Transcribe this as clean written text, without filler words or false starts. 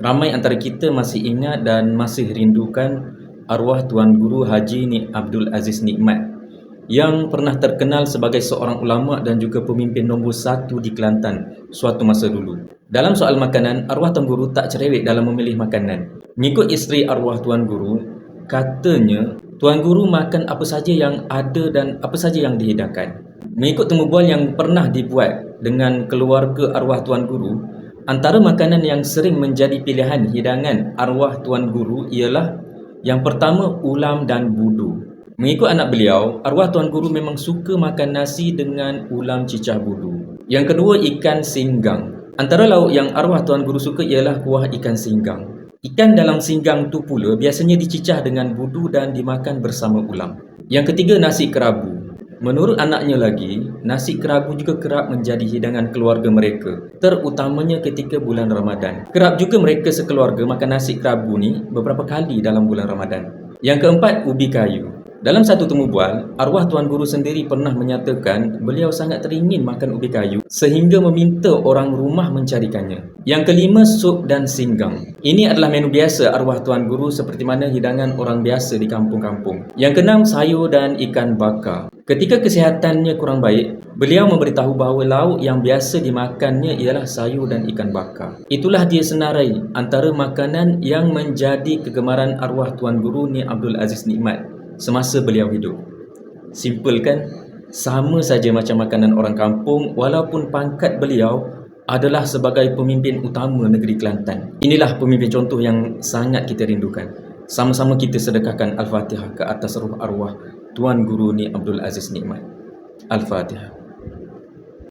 Ramai antara kita masih ingat dan masih rindukan arwah Tuan Guru Haji Ni Abdul Aziz Nikmat yang pernah terkenal sebagai seorang ulama dan juga pemimpin nombor satu di Kelantan suatu masa dulu. Dalam soal makanan, arwah Tuan Guru tak cerewet dalam memilih makanan. Mengikut isteri arwah Tuan Guru, katanya Tuan Guru makan apa saja yang ada dan apa saja yang dihidangkan. Mengikut temu bual yang pernah dibuat dengan keluarga arwah Tuan Guru, antara makanan yang sering menjadi pilihan hidangan arwah Tuan Guru ialah yang pertama, ulam dan budu. Mengikut anak beliau, arwah Tuan Guru memang suka makan nasi dengan ulam cicah budu. Yang kedua, ikan singgang. Antara lauk yang arwah Tuan Guru suka ialah kuah ikan singgang. Ikan dalam singgang tu pula biasanya dicicah dengan budu dan dimakan bersama ulam. Yang ketiga, nasi kerabu. Menurut anaknya lagi, nasi kerabu juga kerap menjadi hidangan keluarga mereka, terutamanya ketika bulan Ramadan. Kerap juga mereka sekeluarga makan nasi kerabu ni beberapa kali dalam bulan Ramadan. Yang keempat, ubi kayu. Dalam satu temu bual, arwah Tuan Guru sendiri pernah menyatakan beliau sangat teringin makan ubi kayu sehingga meminta orang rumah mencarikannya. Yang kelima, sup dan singgang. Ini adalah menu biasa arwah Tuan Guru seperti mana hidangan orang biasa di kampung-kampung. Yang keenam, sayur dan ikan bakar. Ketika kesihatannya kurang baik, beliau memberitahu bahawa lauk yang biasa dimakannya ialah sayur dan ikan bakar. Itulah dia senarai antara makanan yang menjadi kegemaran arwah Tuan Guru Ni Abdul Aziz Nikmat semasa beliau hidup. Simple kan? Sama saja macam makanan orang kampung, walaupun pangkat beliau adalah sebagai pemimpin utama negeri Kelantan. Inilah pemimpin contoh yang sangat kita rindukan. Sama-sama kita sedekahkan Al-Fatihah ke atas roh arwah Tuan Guru Ni Abdul Aziz Nikmat. Al-Fatihah.